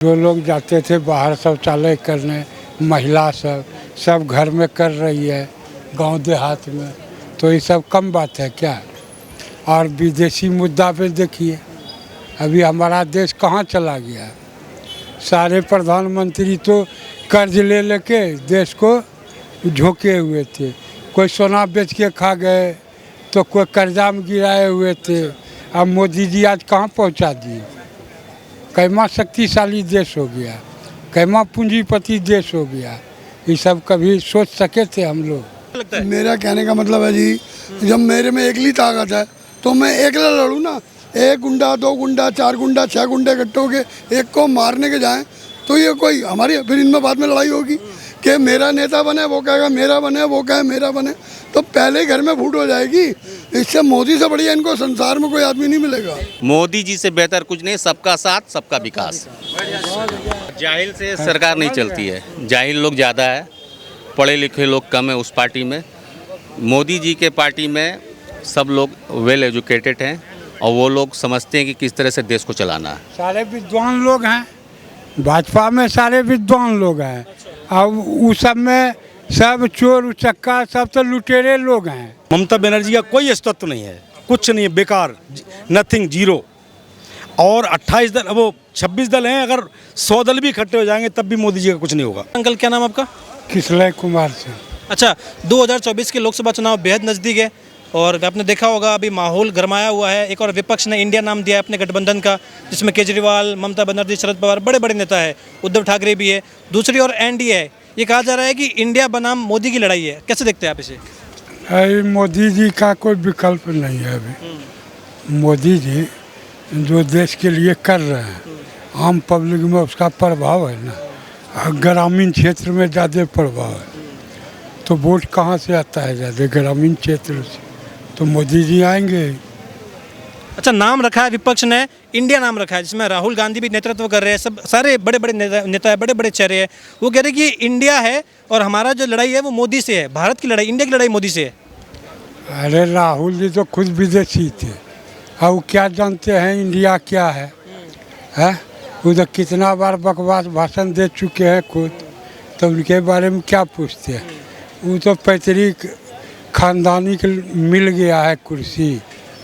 जो लोग जाते थे बाहर शौचालय करने, महिला सब घर में कर रही है गांव देहात में, तो ये सब कम बात है क्या। और विदेशी मुद्दा पे देखिए अभी हमारा देश कहाँ चला गया। सारे प्रधानमंत्री तो कर्ज ले लेके देश को झोंके हुए थे, कोई सोना बेच के खा गए तो कोई कर्जा में गिराए हुए थे। अब मोदी जी आज कहाँ पहुँचा दिए। कैमा शक्तिशाली देश हो गया, कैमा पूंजीपति देश हो गया। ये सब कभी सोच सके थे हम लोग। मेरा कहने का मतलब है जी, जब मेरे में एकली ताकत है तो मैं एकला लड़ूँ ना। एक गुंडा, दो गुंडा, चार गुंडा, छह गुंडे इकट्ठे होके एक को मारने के जाएं तो ये कोई हमारी फिर इनमें बाद में लड़ाई होगी कि मेरा नेता बने, वो कहेगा मेरा बने, वो कहे मेरा बने, तो पहले ही घर में फूट हो जाएगी। इससे मोदी से बढ़िया इनको संसार में कोई आदमी नहीं मिलेगा। मोदी जी से बेहतर कुछ नहीं, सबका साथ सबका विकास। जाहिल से सरकार नहीं चलती है, जाहिल लोग ज़्यादा है, पढ़े लिखे लोग कम है उस पार्टी में। मोदी जी के पार्टी में सब लोग वेल एजुकेटेड हैं और वो लोग समझते हैं कि किस तरह से देश को चलाना है। सारे विद्वान लोग हैं भाजपा में, सारे विद्वान लोग हैं। अब उस सब में सब चोर उचक्का, सब तो लुटेरे लोग हैं। ममता बनर्जी का कोई अस्तित्व नहीं है, कुछ नहीं है, बेकार, नथिंग, जीरो। और 28 दल, वो 26 दल हैं, अगर 100 दल भी इकट्ठे हो जाएंगे तब भी मोदी जी का कुछ नहीं होगा। अंकल क्या नाम आपका? किसलय कुमार से। अच्छा, 2024 के लोकसभा चुनाव बेहद नज़दीक है और आपने देखा होगा अभी माहौल गरमाया हुआ है। एक और विपक्ष ने इंडिया नाम दिया है अपने गठबंधन का, जिसमें केजरीवाल, ममता बनर्जी, शरद पवार, बड़े बड़े नेता है, उद्धव ठाकरे भी है। दूसरी ओर एनडीए है। ये कहा जा रहा है कि इंडिया बनाम मोदी की लड़ाई है। कैसे देखते हैं आप इसे? मोदी जी का कोई विकल्प नहीं है अभी। मोदी जी जो देश के लिए कर रहे हैं, आम पब्लिक में उसका प्रभाव है ना। ग्रामीण क्षेत्र में ज़्यादा प्रभाव है, तो वोट कहाँ से आता है ज़्यादा? ग्रामीण क्षेत्र से। तो मोदी जी आएंगे। अच्छा, नाम रखा है विपक्ष ने, इंडिया नाम रखा है, जिसमें राहुल गांधी भी नेतृत्व कर रहे हैं, सब सारे बड़े बड़े नेता है, बड़े बड़े चेहरे हैं। वो कह रहे हैं कि इंडिया है और हमारा जो लड़ाई है वो मोदी से है, भारत की लड़ाई, इंडिया की लड़ाई मोदी से है। अरे राहुल जी तो खुद विदेशी थे, अब वो क्या जानते हैं इंडिया क्या है? वो तो कितना बार बकवास भाषण दे चुके हैं खुद, तो उनके बारे में क्या पूछते हैं? वो तो पैतृक खानदानी के मिल गया है कुर्सी,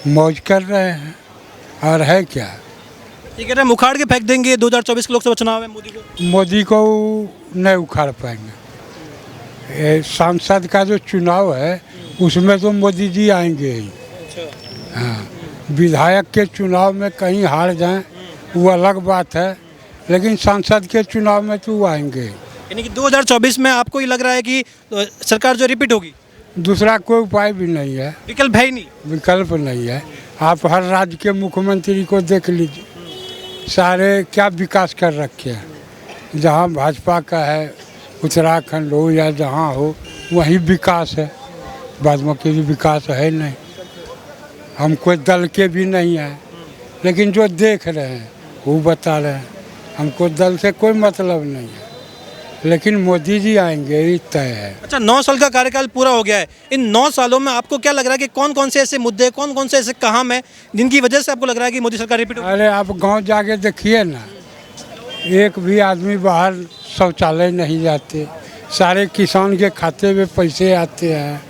मौज कर रहे हैं। और है क्या? ये कह रहे हैं मुखाड़ के फेंक देंगे 2024 के लोकसभा चुनाव में मोदी को नहीं उखाड़ पाएंगे। सांसद का जो चुनाव है उसमें तो मोदी जी आएंगे ही। हाँ, विधायक के चुनाव में कहीं हार जाएं वो अलग बात है, लेकिन सांसद के चुनाव में तो वो आएंगे। यानी कि 2024 में आपको ये लग रहा है कि सरकार जो रिपीट होगी? दूसरा कोई उपाय भी नहीं है, विकल्प है ही नहीं। विकल्प नहीं है। आप हर राज्य के मुख्यमंत्री को देख लीजिए, सारे क्या विकास कर रखे हैं। जहाँ भाजपा का है, उत्तराखंड हो या जहाँ हो, वहीं विकास है। बाद में कोई विकास है नहीं। हम कोई दल के भी नहीं हैं, लेकिन जो देख रहे हैं वो बता रहे हैं। हमको दल से कोई मतलब नहीं है, लेकिन मोदी जी आएंगे ये तय है। अच्छा, 9 साल का कार्यकाल पूरा हो गया है। इन 9 सालों में आपको क्या लग रहा है कि कौन कौन से ऐसे मुद्दे, कौन कौन से ऐसे काम है जिनकी वजह से आपको लग रहा है कि मोदी सरकार रिपीट होगी? अरे आप गांव जाके देखिए ना, एक भी आदमी बाहर शौचालय नहीं जाते। सारे किसान के खाते में पैसे आते हैं,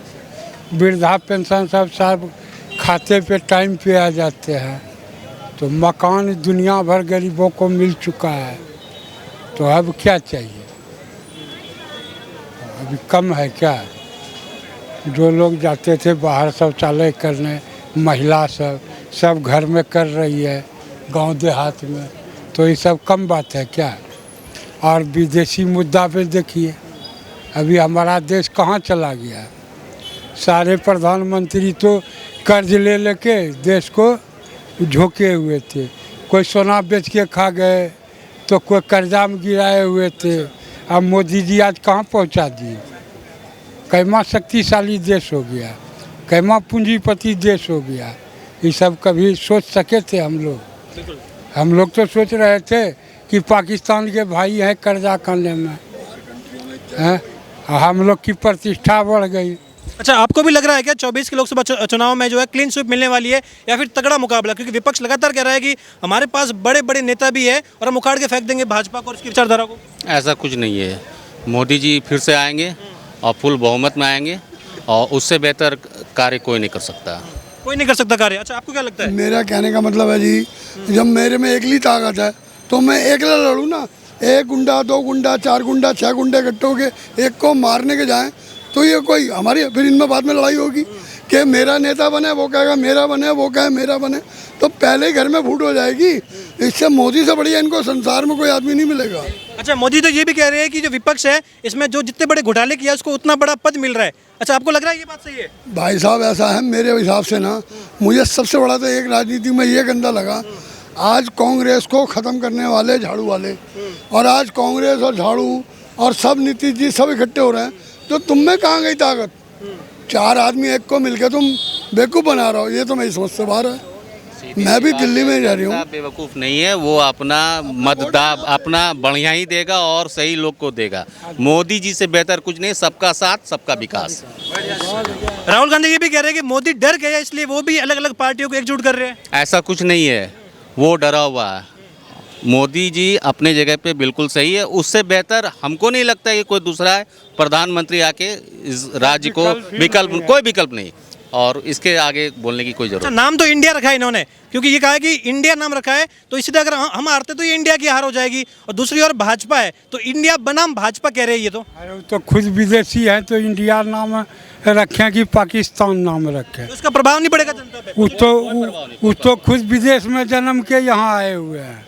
वृद्धा पेंशन सब खाते पे टाइम पे आ जाते हैं। तो मकान दुनिया भर गरीबों को मिल चुका है, तो अब क्या चाहिए? अभी कम है क्या? जो लोग जाते थे बाहर शौचालय करने, महिला सब घर में कर रही है गांव देहात में, तो ये सब कम बात है क्या। और विदेशी मुद्दा पे देखिए अभी हमारा देश कहाँ चला गया। सारे प्रधानमंत्री तो कर्ज ले लेके देश को झोंके हुए थे, कोई सोना बेच के खा गए तो कोई कर्जा में गिराए हुए थे। अब मोदी जी आज कहाँ पहुँचा दिए। कैमा शक्तिशाली देश हो गया, कैमा पूंजीपति देश हो गया। ये सब कभी सोच सके थे हम लोग? हम लोग तो सोच रहे थे कि पाकिस्तान के भाई हैं कर्जा करने में, हैं? हम लोग की प्रतिष्ठा बढ़ गई। अच्छा, आपको भी लग रहा है क्या 24 के लोकसभा चुनाव में जो है क्लीन स्वीप मिलने वाली है या फिर तगड़ा मुकाबला? क्योंकि विपक्ष लगातार कह रहा है कि हमारे पास बड़े बड़े नेता भी है और हम उखाड़ के फेंक देंगे भाजपा को और इसकी विचारधारा को। ऐसा कुछ नहीं है। मोदी जी फिर से आएंगे और फुल बहुमत में आएंगे और उससे बेहतर कार्य कोई नहीं कर सकता। कोई नहीं कर सकता कार्य। अच्छा, आपको क्या लगता है? मेरा कहने का मतलब है जी, जब मेरे में एकली ताकत है तो मैं एकला लड़ूँ ना। एक गुंडा, दो गुंडा, चार गुंडा, छह गुंडे इकट्ठे होके एक को मारने के जाएं तो ये कोई हमारी फिर इनमें बाद में लड़ाई होगी कि मेरा नेता बने, वो कहेगा मेरा बने, वो कहे मेरा बने, तो पहले ही घर में फूट हो जाएगी। इससे मोदी से बढ़िया इनको संसार में कोई आदमी नहीं मिलेगा। अच्छा, मोदी तो ये भी कह रहे हैं कि जो विपक्ष है इसमें जो जितने बड़े घोटाले किया उसको उतना बड़ा पद मिल रहा है। अच्छा, आपको लग रहा है ये बात सही है? भाई साहब ऐसा है मेरे हिसाब से ना, मुझे सबसे बड़ा तो एक राजनीति में ये गंदा लगा, आज कांग्रेस को ख़त्म करने वाले झाड़ू वाले, और आज कांग्रेस और झाड़ू और सब नीतीश जी सब इकट्ठे हो रहे हैं, तो तुम में कहाँ गई ताकत? चार आदमी एक को मिलकर तुम बेवकूफ़ बना रहे हो, ये तो मेरी समझ से बाहर है। मैं भी दिल्ली में जा रही हूँ। बेवकूफ़ नहीं है, वो अपना मतदान अपना बढ़िया ही देगा और सही लोग को देगा। मोदी जी से बेहतर कुछ नहीं, सबका साथ सबका विकास। राहुल गांधी ये भी कह रहे हैं कि मोदी डर गया इसलिए वो भी अलग अलग पार्टियों को एकजुट कर रहे हैं। ऐसा कुछ नहीं है, वो डरा हुआ है। मोदी जी अपने जगह पे बिल्कुल सही है, उससे बेहतर हमको नहीं लगता है कि कोई दूसरा है प्रधानमंत्री आके इस राज्य को कोई विकल्प नहीं, और इसके आगे बोलने की कोई जरूरत अच्छा, नाम तो इंडिया रखा है इन्होंने, क्योंकि ये कहा है कि इंडिया नाम रखा है तो इसी तरह अगर हम हारते तो ये इंडिया की हार हो जाएगी, और दूसरी ओर भाजपा है तो इंडिया बनाम भाजपा कह रहे हैं ये तो। अरे वो तो खुद विदेशी है तो इंडिया नाम रखें कि पाकिस्तान नाम रखें, तो इसका प्रभाव नहीं पड़ेगा जनता पे? वो तो खुद विदेश में जन्म के यहाँ आए हुए हैं,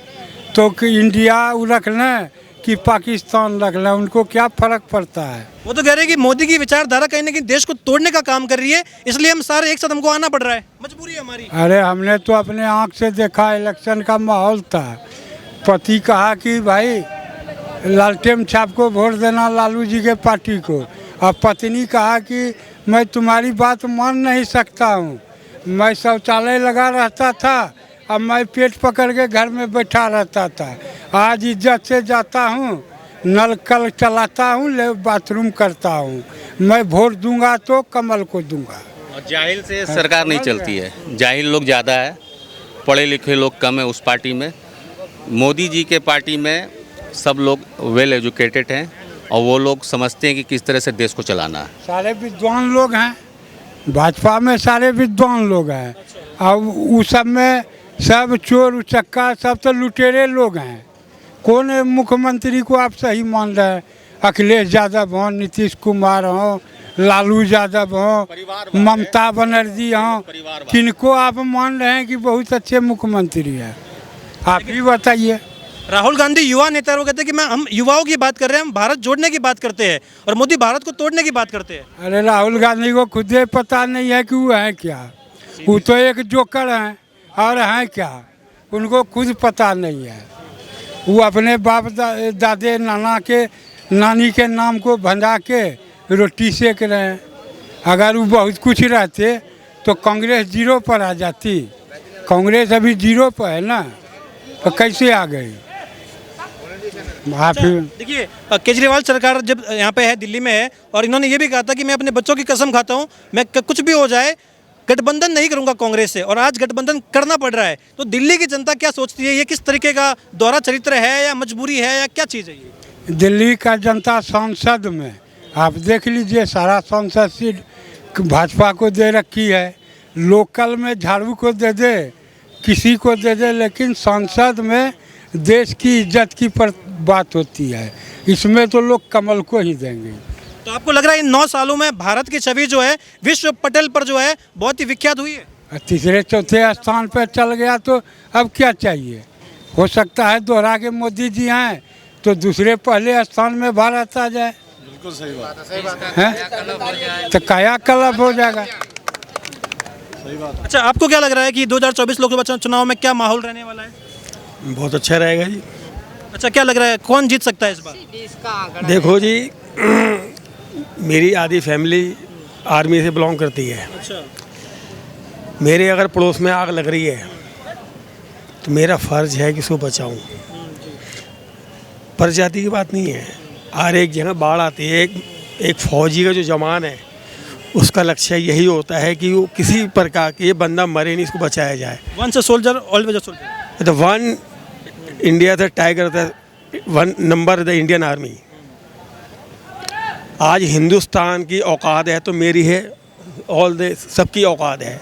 तो कि इंडिया वो रख लें कि पाकिस्तान रख लें, उनको क्या फर्क पड़ता है? वो तो कह रहे हैं कि मोदी की विचारधारा कहीं ना कहीं देश को तोड़ने का काम कर रही है, इसलिए हम सारे एक साथ हमको आना पड़ रहा है, मजबूरी है हमारी। अरे हमने तो अपने आँख से देखा, इलेक्शन का माहौल था, पति कहा कि भाई लालटेन छाप को वोट देना लालू जी के पार्टी को, और पत्नी कहा कि मैं तुम्हारी बात मान नहीं सकता हूँ, मैं शौचालय लगा रहता था, अब मैं पेट पकड़ के घर में बैठा रहता था, आज इज्जत से जाता हूँ, नल कल चलाता हूँ, ले बाथरूम करता हूँ, मैं वोट दूंगा तो कमल को दूंगा। और जाहिल से सरकार नहीं चलती है, जाहिल लोग ज़्यादा है, पढ़े लिखे लोग कम है उस पार्टी में। मोदी जी के पार्टी में सब लोग वेल एजुकेटेड हैं और वो लोग समझते हैं कि किस तरह से देश को चलाना है। सारे विद्वान लोग हैं, भाजपा में सारे विद्वान लोग हैं, और उस सब में सब चोर उचक्का सब तो लुटेरे लोग हैं। कौन मुख्यमंत्री को आप सही मान रहे हैं? अखिलेश यादव हों, नीतीश कुमार हों, लालू यादव हों, ममता बनर्जी हों, किनको आप मान रहे हैं कि बहुत अच्छे मुख्यमंत्री हैं? आप ही बताइए। राहुल गांधी युवा नेता है, वो कहते हैं कि हम युवाओं की बात कर रहे हैं, हम भारत जोड़ने की बात करते हैं, और मोदी भारत को तोड़ने की बात करते हैं। अरे राहुल गांधी को खुद ही पता नहीं है कि वो है क्या, वो तो एक जोकर हैं और हैं क्या, उनको खुद पता नहीं है। वो अपने बाप दादे नानी के नाम को भंजा के रोटी सेक रहे हैं। अगर वो बहुत कुछ रहते तो कांग्रेस जीरो पर आ जाती, कांग्रेस अभी जीरो पर है ना, तो कैसे आ गई? देखिए, केजरीवाल सरकार जब यहाँ पे है, दिल्ली में है, और इन्होंने ये भी कहा था कि मैं अपने बच्चों की कसम खाता हूँ, मैं कुछ भी हो जाए गठबंधन नहीं करूंगा कांग्रेस से, और आज गठबंधन करना पड़ रहा है। तो दिल्ली की जनता क्या सोचती है? ये किस तरीके का दोहरा चरित्र है या मजबूरी है या क्या चीज़ है ये? दिल्ली का जनता सांसद में आप देख लीजिए, सारा सांसद सीट भाजपा को दे रखी है, लोकल में झाड़ू को दे दे, किसी को दे दे, लेकिन सांसद में देश की इज्जत की बात होती है, इसमें तो लोग कमल को ही देंगे। तो आपको लग रहा है इन 9 सालों में भारत की छवि जो है विश्व पटल पर जो है बहुत ही विख्यात हुई है? तीसरे चौथे स्थान पर चल गया तो अब क्या चाहिए? हो सकता है दोहरा के मोदी जी हैं तो दूसरे पहले स्थान में भारत आ जाए। बिल्कुल सही बात है, तो काया कल्प हो जाएगा। सही बात। अच्छा, आपको क्या लग रहा है कि 2024 लोकसभा चुनाव में क्या माहौल रहने वाला है? बहुत अच्छा रहेगा जी। अच्छा, क्या लग रहा है कौन जीत सकता है इस बार? देखो जी, मेरी आधी फैमिली आर्मी से बिलोंग करती है। अच्छा। मेरे अगर पड़ोस में आग लग रही है तो मेरा फ़र्ज है कि उसको बचाऊं। प्रजाति की बात नहीं है, हर एक जगह बाढ़ आती है। एक फौजी का जो जवान है उसका लक्ष्य यही होता है कि वो किसी प्रकार के ये बंदा मरे नहीं, इसको बचाया जाए। Once a soldier always a soldier. The one India the tiger, the one number the Indian army. आज हिंदुस्तान की औकात है तो मेरी है, ऑल द सबकी औकात है।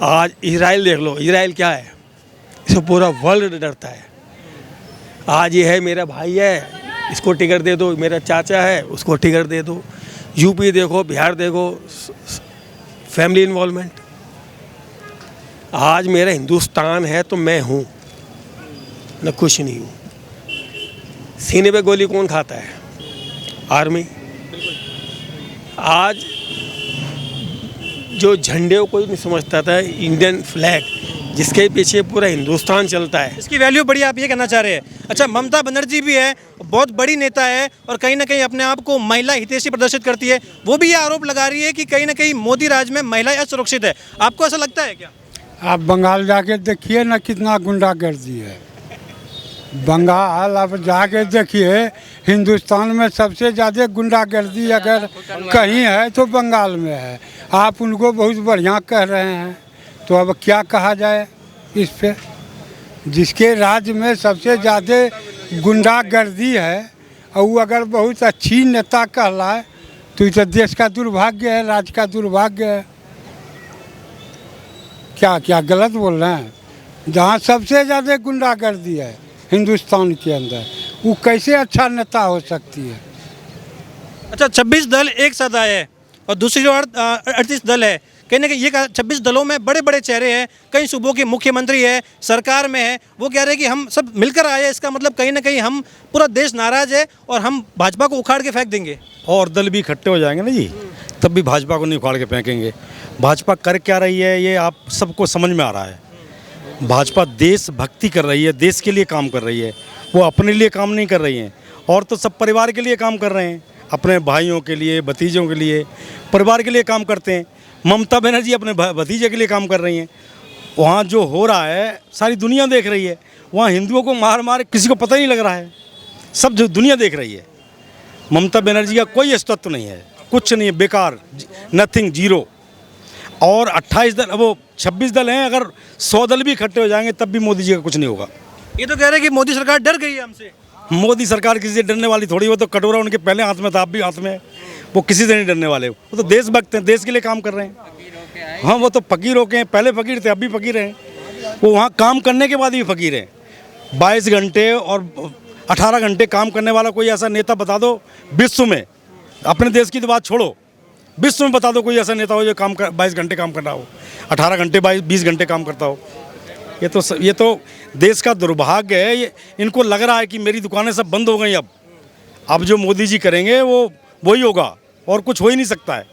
आज इजराइल देख लो, इजराइल क्या है, इससे पूरा वर्ल्ड डरता है। आज ये है मेरा भाई है, इसको टिकट दे दो, मेरा चाचा है उसको टिकट दे दो। यूपी देखो, बिहार देखो, फैमिली इन्वॉल्वमेंट। आज मेरा हिंदुस्तान है तो मैं हूँ, मैं खुश नहीं हूँ। सीने पे गोली कौन खाता है? आर्मी। आज जो झंडे को कोई नहीं समझता था, इंडियन फ्लैग जिसके पीछे पूरा हिंदुस्तान चलता है, इसकी वैल्यू बड़ी, आप ये कहना चाह रहे हैं। अच्छा, ममता बनर्जी भी है, बहुत बड़ी नेता है और कहीं ना कहीं अपने आप को महिला हितैषी प्रदर्शित करती है। वो भी ये आरोप लगा रही है कि कहीं ना कहीं मोदी राज में महिलाएं असुरक्षित है। आपको ऐसा लगता है क्या? आप बंगाल जाके देखिए ना कितना गुंडागर्दी है। बंगाल आप जाके देखिए, हिंदुस्तान में सबसे ज़्यादा गुंडागर्दी अगर कहीं है तो बंगाल में है। आप उनको बहुत बढ़िया कह रहे हैं, तो अब क्या कहा जाए इस पे? जिसके राज्य में सबसे ज़्यादा गुंडागर्दी है और वो अगर बहुत अच्छी नेता कहलाए तो ये तो देश का दुर्भाग्य है, राज्य का दुर्भाग्य है। क्या क्या गलत बोल रहे हैं? जहाँ सबसे ज़्यादा गुंडागर्दी है हिंदुस्तान के अंदर, वो कैसे अच्छा नेता हो सकती है? अच्छा, 26 दल एक साथ आए हैं और दूसरी ओर 38 दल है। कहीं ना कहीं ये 26 दलों में बड़े बड़े चेहरे हैं, कई सूबों के मुख्यमंत्री है, सरकार में है। वो कह रहे हैं कि हम सब मिलकर आए हैं, इसका मतलब कहीं ना कहीं हम पूरा देश नाराज है और हम भाजपा को उखाड़ के फेंक देंगे। और दल भी इकट्ठे हो जाएंगे ना जी, तब भी भाजपा को नहीं उखाड़ के फेंकेंगे। भाजपा कर क्या रही है ये आप सबको समझ में आ रहा है। भाजपा देशभक्ति कर रही है, देश के लिए काम कर रही है। वो अपने लिए काम नहीं कर रही हैं, और तो सब परिवार के लिए काम कर रहे हैं, अपने भाइयों के लिए, भतीजों के लिए, परिवार के लिए काम करते हैं। ममता बनर्जी अपने भतीजे के लिए काम कर रही हैं। वहाँ जो हो रहा है सारी दुनिया देख रही है। वहाँ हिंदुओं को मार मार किसी को पता ही नहीं लग रहा है, सब जो दुनिया देख रही है। ममता बनर्जी का कोई अस्तित्व नहीं है, कुछ नहीं है, बेकार, नथिंग, जीरो। और 28 दल, वो 26 दल हैं, अगर 100 दल भी इकट्ठे हो जाएंगे तब भी मोदी जी का कुछ नहीं होगा। ये तो कह रहे हैं कि मोदी सरकार डर गई है हमसे। मोदी सरकार किसी से डरने वाली थोड़ी, वो तो कटोरा उनके पहले हाथ में था, आप भी हाथ में है। वो किसी से नहीं डरने वाले, वो तो देशभक्त हैं, देश के लिए काम कर रहे हैं। हाँ, वो तो फकीर होके हैं, पहले फकीर थे, अब भी फकीर हैं। वो वहाँ काम करने के बाद भी फकीर हैं। 22 घंटे और 18 घंटे काम करने वाला कोई ऐसा नेता बता दो विश्व में, अपने देश की तो बात छोड़ो, विश्व में बता दो कोई ऐसा नेता हो जो 22 घंटे काम कर रहा हो, 18 घंटे 20 घंटे काम करता हो। ये तो देश का दुर्भाग्य है। ये इनको लग रहा है कि मेरी दुकानें सब बंद हो गई, अब जो मोदी जी करेंगे वो वही होगा और कुछ हो ही नहीं सकता है।